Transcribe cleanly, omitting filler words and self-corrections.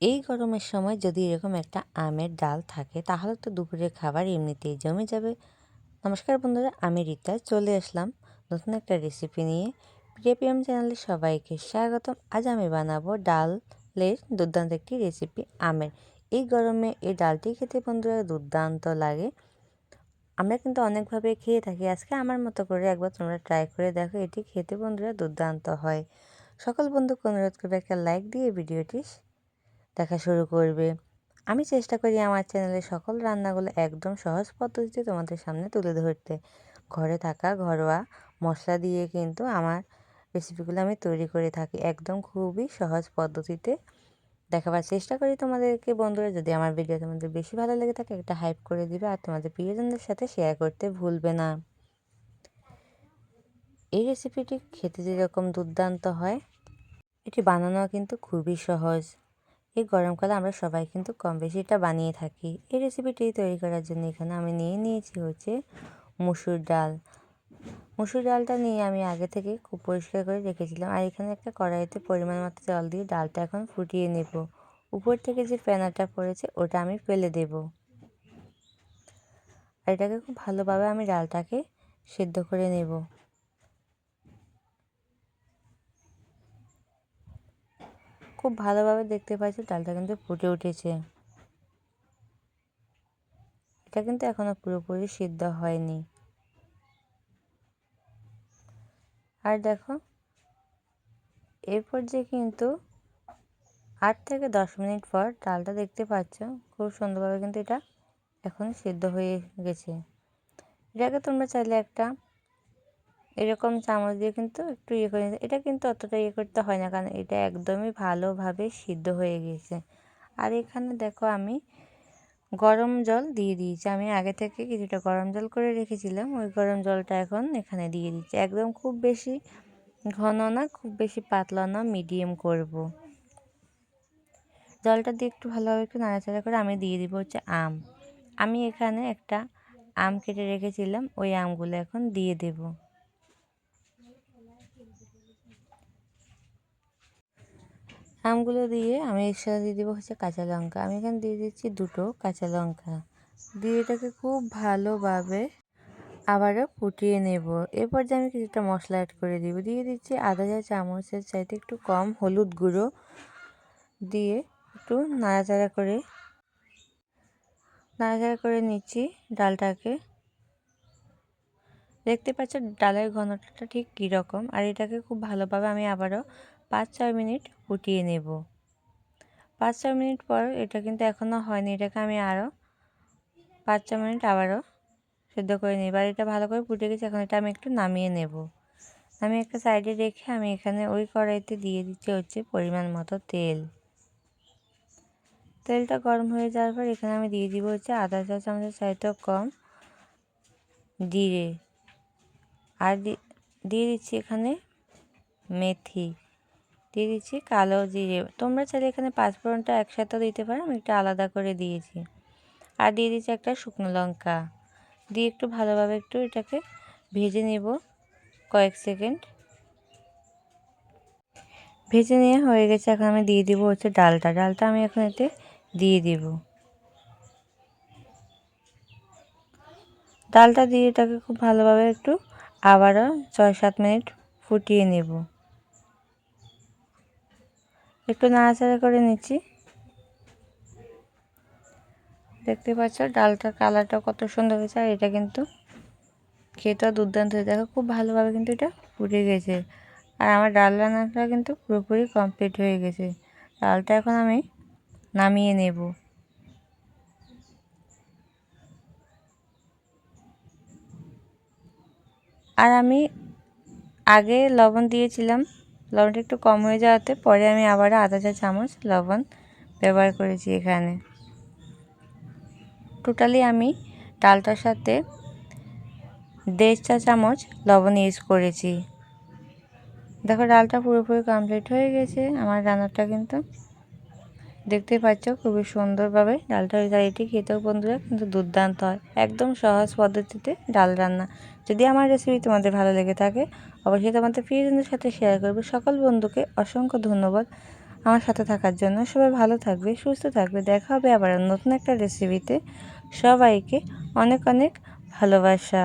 এই গরমের সময় যদি এরকম একটা আমের ডাল থাকে তাহলে তো দুপুরের খাবার এমনিতেই জমে যাবে। নমস্কার বন্ধুরা, আমি রীতা চলে আসলাম নতুন একটা রেসিপি নিয়ে। প্রিয়পিএম চ্যানেলে সবাইকে স্বাগতম। আজ আমি বানাবো ডালের দুর্দান্ত একটি রেসিপি আমের। এই গরমে এই ডালটি খেতে বন্ধুরা দুর্দান্ত লাগে। আমরা কিন্তু অনেকভাবে খেয়ে থাকি, আজকে আমার মতো করে একবার তোমরা ট্রাই করে দেখো, এটি খেতে বন্ধুরা দুর্দান্ত হয়। সকল বন্ধুকে অনুরোধ করবে একটা লাইক দিয়ে ভিডিওটি দেখা শুরু করবে। আমি চেষ্টা করি আমার চ্যানেলের সকল রান্নাগুলো একদম সহজ পদ্ধতিতে তোমাদের সামনে তুলে ধরতে। ঘরে থাকা ঘরোয়া মশলা দিয়ে কিন্তু আমার রেসিপিগুলো আমি তৈরি করে থাকি, একদম খুবই সহজ পদ্ধতিতে দেখাবার চেষ্টা করি তোমাদেরকে। বন্ধুরা, যদি আমার ভিডিও তোমাদের বেশি ভালো লেগে থাকে একটা হাইপ করে দিবে আর তোমাদের প্রিয়জনদের সাথে শেয়ার করতে ভুলবে না। এই রেসিপিটি খেতে যেরকম দুর্দান্ত হয়, এটি বানানো কিন্তু খুবই সহজ। এই গরমকালে আমরা সবাই কিন্তু কম বেশি এটা বানিয়ে থাকি। এই রেসিপিটি তৈরি করার জন্য এখানে আমি নিয়েছি হচ্ছে মুসুর ডাল। মুসুর ডালটা নিয়ে আমি আগে থেকে খুব পরিষ্কার করে রেখেছিলাম। আর এখানে একটা কড়াইতে পরিমাণ মতো জল দিয়ে ডালটা এখন ফুটিয়ে নেব। উপর থেকে যে ফেনাটা পড়েছে ওটা আমি ফেলে দেব। আর এটাকে খুব ভালোভাবে আমি ডালটাকে সেদ্ধ করে নেব। খুব ভালোভাবে দেখতে পাচ্ছি ডালটা কিন্তু ফুটে উঠেছে। এটা কিন্তু এখনও পুরোপুরি সিদ্ধ হয়নি। আর দেখো, এরপর যে কিন্তু 8 থেকে 10 মিনিট পর ডালটা দেখতে পাচ্ছ খুব সুন্দরভাবে কিন্তু এটা এখন সিদ্ধ হয়ে গেছে। এটাকে তোমরা চাইলে একটা এরকম চামচ দিয়ে কিন্তু একটু করে নিতে, এটা কিন্তু অতটা করতে হয় না, কারণ এটা একদমই ভালোভাবে সিদ্ধ হয়ে গেছে। আর এখানে দেখো আমি গরম জল দিয়ে দিয়েছি। আমি আগে থেকে কিছুটা গরম জল করে রেখেছিলাম, ওই গরম জলটা এখন এখানে দিয়ে দিচ্ছি। একদম খুব বেশি ঘন না, খুব বেশি পাতলা না, মিডিয়াম করব। জলটা দিয়ে একটু ভালোভাবে একটু নাড়াচাড়া করে আমি দিয়ে দিব হচ্ছে আম। আমি এখানে একটা আম কেটে রেখেছিলাম, ওই আমগুলো এখন দিয়ে দেব। আমগুলো দিয়ে আমি এর সাথে দিয়ে দেবো হচ্ছে কাঁচা লঙ্কা। আমি এখানে দিয়ে দিচ্ছি 2টো কাঁচা লঙ্কা। দিয়ে এটাকে খুব ভালোভাবে আবারও ফুটিয়ে নেব। এরপর যে আমি কিছুটা মশলা অ্যাড করে দিব, দিয়ে দিচ্ছি আধা চা চামচের চাইতে একটু কম হলুদ গুঁড়ো দিয়ে একটু নাড়াচাড়া করে নিচ্ছি ডালটাকে। দেখতে পাচ্ছ ডালের ঘনত্বটা ঠিক কীরকম। আর এটাকে খুব ভালোভাবে আমি আবারও 5-6 মিনিট ফুটিয়ে নেব। 5-6 মিনিট পর এটা কিন্তু এখনও হয়নি, এটাকে আমি আরও 5-6 মিনিট আবারও সেদ্ধ করে নিই। আর এটা ভালো করে ফুটে গেছে, এখন এটা আমি একটু নামিয়ে নেব। আমি একটা সাইডে রেখে আমি এখানে ওই কড়াইতে দিয়ে দিচ্ছি হচ্ছে পরিমাণ মতো তেল। তেলটা গরম হয়ে যাওয়ার পর এখানে আমি দিয়ে দিব হচ্ছে আধা চা চামচের চাইতেও কম জিরে। আর দিয়ে দিচ্ছি এখানে মেথি, দিয়ে দিচ্ছি কালো জিরে। তোমরা চাইলে এখানে পাঁচফোড়নটা একসাথে দিতে পারো, আমি একটু আলাদা করে দিয়েছি। আর দিয়ে দিচ্ছি একটা শুকনো লঙ্কা দিয়ে একটু ভালোভাবে একটু এটাকে ভেজে নেব কয়েক সেকেন্ড। ভেজে নিয়ে হয়ে গেছে, এখন আমি দিয়ে দিব হচ্ছে ডালটা আমি এখন এতে দিয়ে দিব। ডালটা দিয়ে এটাকে খুব ভালোভাবে একটু আবারও 6-7 মিনিট ফুটিয়ে নেব। একটু নাড়াচাড়া করে নিচ্ছি। দেখতে পাচ্ছ ডালটার কালারটা কত সুন্দর হয়েছে। আর এটা কিন্তু খেতেও দুর্দান্ত হয়ে, দেখো খুব ভালোভাবে কিন্তু এটা ফুটে গেছে। আর আমার ডাল রান্নাটা কিন্তু পুরোপুরি কমপ্লিট হয়ে গেছে। ডালটা এখন আমি নামিয়ে নেব। আর আমি আগে লবণ দিয়েছিলাম, লবণটা একটু কম হয়ে যাওয়াতে পরে আমি আবার আধা চা চামচ লবণ ব্যবহার করেছি। এখানে টোটালি আমি ডালটার সাথে 1.5 চা চামচ লবণ ইউজ করেছি। দেখো ডালটা পুরোপুরি কমপ্লিট হয়ে গেছে আমার রান্নাটা, কিন্তু দেখতে পাচ্ছ খুবই সুন্দরভাবে ডালটা হয়ে যায়। এটি খেতেও বন্ধুরা কিন্তু দুর্দান্ত হয়, একদম সহজ পদ্ধতিতে ডাল রান্না। যদি আমার রেসিপি তোমাদের ভালো লেগে থাকে অবশ্যই তোমাদের প্রিয়জনদের সাথে শেয়ার করবে। সকল বন্ধুকে অসংখ্য ধন্যবাদ আমার সাথে থাকার জন্য। সবাই ভালো থাকবে, সুস্থ থাকবে। দেখা হবে আবার নতুন একটা রেসিপিতে। সবাইকে অনেক অনেক ভালোবাসা।